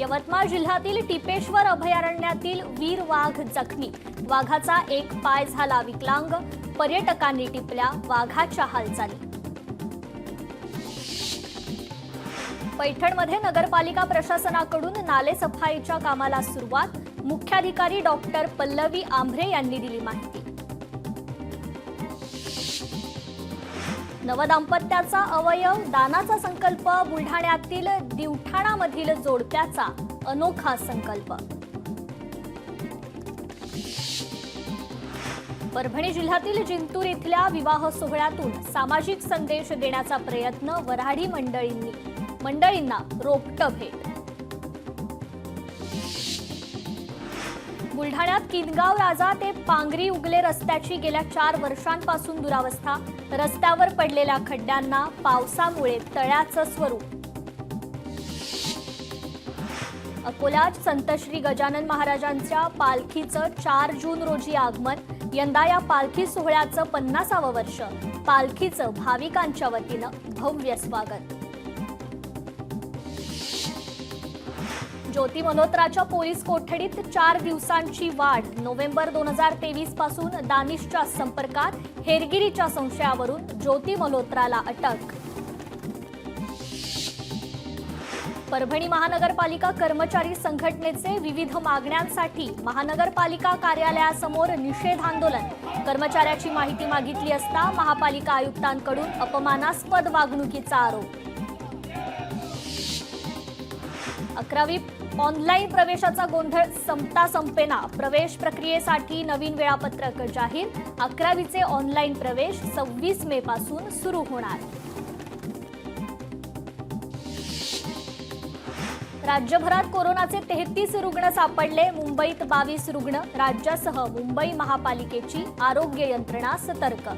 यवतमाळ जिल्ह्यातील टिपेश्वर अभयारण्यातील वीर वाघ जखमी, वाघाचा एक पाय झाला विकलांग, पर्यटकांनी टिपल्या वाघाच्या हालचाली। पैठणमध्ये नगरपालिका प्रशासनाकडून नाले सफाईच्या कामाला सुरुवात, मुख्याधिकारी डॉक्टर पल्लवी आंभरे यांनी दिली माहिती। नवदाम्पत्याचा अवयव दानाचा संकल्प, बुलढाण्यातील दिवठाणामधील जोडप्याचा अनोखा संकल्प। परभणी जिल्ह्यातील जिंतूर इथल्या विवाह सोहळ्यातून सामाजिक संदेश देण्याचा प्रयत्न, वऱ्हाडी मंडळींना रोपटं भेट। बुलढाण्यात किनगाव राजा ते पांगरी उगले रस्त्याची गेल्या 4 वर्षांपासून दुरावस्था, रस्त्यावर पडलेल्या खड्ड्यांना पावसामुळे तळ्याचं स्वरूप। अकोल्यात संत श्री गजानन महाराजांच्या पालखीचं 4 जून रोजी आगमन, यंदा या पालखी सोहळ्याचं 50वे वर्ष, पालखीचं भाविकांच्या वतीनं भव्य स्वागत। ज्योती मल्होत्राच्या पोलीस कोठडीत 4 दिवसांची वाढ, नोव्हेंबर 2023 पासून दानिशच्या संपर्कात, हेरगिरीच्या संशयावरून ज्योती मल्होत्राला अटक। परभणी महानगरपालिका कर्मचारी संघटनेचे विविध मागण्यांसाठी महानगरपालिका कार्यालयासमोर निषेध आंदोलन, कर्मचाऱ्याची माहिती मागितली असता महापालिका आयुक्तांकडून अपमानास्पद वागणुकीचा आरोप। 11वी ऑनलाईन प्रवेशाचा गोंधळ संपता संपेना, प्रवेश प्रक्रियेसाठी नवीन वेळापत्रक जाहीर, 11वीचे ऑनलाईन प्रवेश 26 मे पासून सुरू होणार। राज्यभरात कोरोनाचे 33 रुग्ण सापडले, मुंबईत 22 रुग्ण, राज्यासह मुंबई महापालिकेची आरोग्य यंत्रणा सतर्क।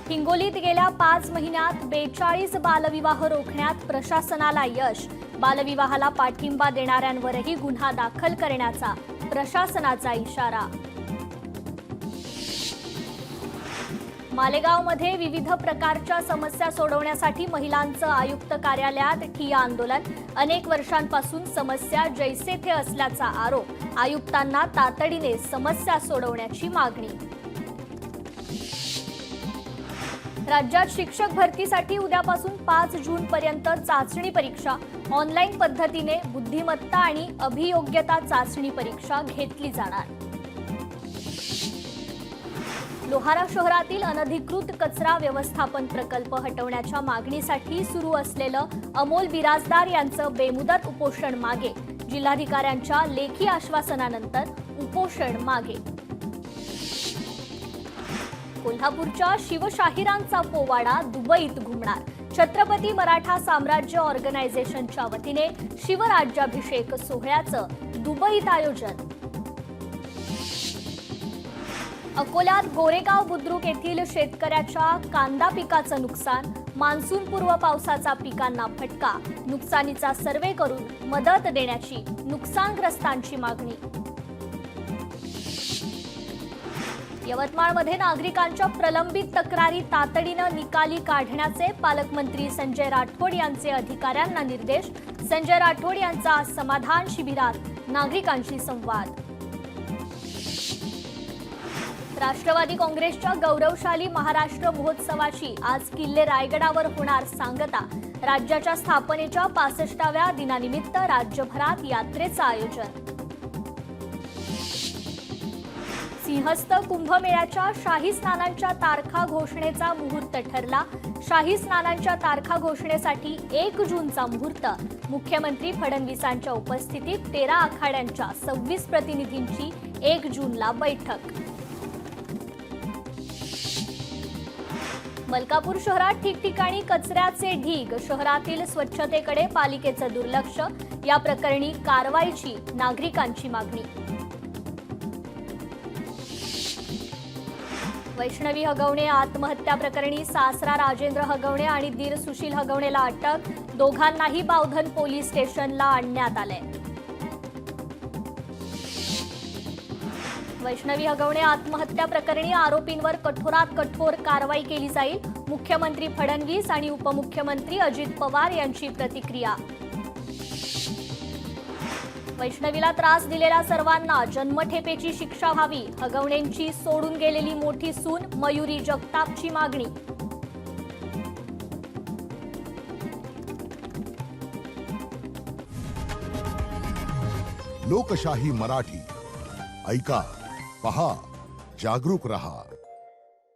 हिंगोलीत गेल्या 5 महिन्यात 42 बालविवाह रोखण्यात प्रशासनाला यश, बालविवाहाला पाठिंबा देणाऱ्यांवरही गुन्हा दाखल करण्याचा प्रशासनाचा इशारा। मालेगावमध्ये विविध प्रकारच्या समस्या सोडवण्यासाठी महिलांचं आयुक्त कार्यालयात ठिय्या आंदोलन, अनेक वर्षांपासून समस्या जैसे थे असल्याचा आरोप, आयुक्तांना तातडीने समस्या सोडवण्याची मागणी। राज्यात शिक्षक भरतीसाठी उद्यापासून 5 जून पर्यंत चाचणी परीक्षा, ऑनलाईन पद्धतीने बुद्धिमत्ता आणि अभियोग्यता चाचणी परीक्षा घेतली जाणार। लोहारा शहरातील अनधिकृत कचरा व्यवस्थापन प्रकल्प हटवण्याच्या मागणीसाठी सुरू असलेलं अमोल बिराजदार यांचं बेमुदत उपोषण मागे, जिल्हाधिकाऱ्यांच्या लेखी आश्वासनानंतर उपोषण मागे। कोल्हापूरच्या शिवशाहिरांचा पोवाडा दुबईत घुमणार, छत्रपती मराठा साम्राज्य ऑर्गनायझेशनच्या वतीने शिवराज्याभिषेक सोहळ्याचं दुबईत आयोजन। अकोल्यात गोरेगाव बुद्रुक येथील शेतकऱ्याच्या कांदा पिकाचं नुकसान, मान्सूनपूर्व पावसाचा पिकांना फटका, नुकसानीचा सर्व्हे करून मदत देण्याची नुकसानग्रस्तांची मागणी। यवतमाळमध्ये नागरिकांच्या प्रलंबित तक्रारी तातडीनं निकाली काढण्याचे पालकमंत्री संजय राठोड यांचे अधिकाऱ्यांना निर्देश, संजय राठोड यांचा समाधान शिबिरात नागरिकांशी संवाद। राष्ट्रवादी काँग्रेसच्या गौरवशाली महाराष्ट्र महोत्सवाची आज किल्ले रायगडावर होणार सांगता, राज्याच्या स्थापनेच्या 65व्या दिनानिमित्त राज्यभरात यात्रेचं आयोजन। सिंहस्थ कुंभमेळ्याच्या शाही स्नानांच्या तारखा घोषणेचा मुहूर्त ठरला, शाही स्नानांच्या तारखा घोषणेसाठी 1 जूनचा मुहूर्त, मुख्यमंत्री फडणवीसांच्या उपस्थितीत 13 आखाड्यांच्या 26 प्रतिनिधींची 1 जूनला बैठक। मलकापूर शहरात ठिकठिकाणी कचऱ्याचे ढीग, शहरातील स्वच्छतेकडे पालिकेचं दुर्लक्ष, या प्रकरणी कारवाईची नागरिकांची मागणी। वैष्णवी हगवणे आत्महत्या प्रकरणी सासरा राजेंद्र हगवणे आणि दीर सुशील हगवणेला अटक, दोघांनाही बावधन पोलीस स्टेशनला आणण्यात आले। वैष्णवी हगवणे आत्महत्या प्रकरणी आरोपींवर कठोरात कठोर कारवाई केली जाईल. मुख्यमंत्री फडणवीस आणि उपमुख्यमंत्री अजित पवार यांची प्रतिक्रिया. वैष्णवीला त्रास दिलेल्या सर्वांना जन्मठेपेची शिक्षा व्हावी. हगवणेंची सोडून गेलेली मोठी सून मयुरी जगतापची मागणी. लोकशाही मराठी ऐका, पहा, जागरूक रहा.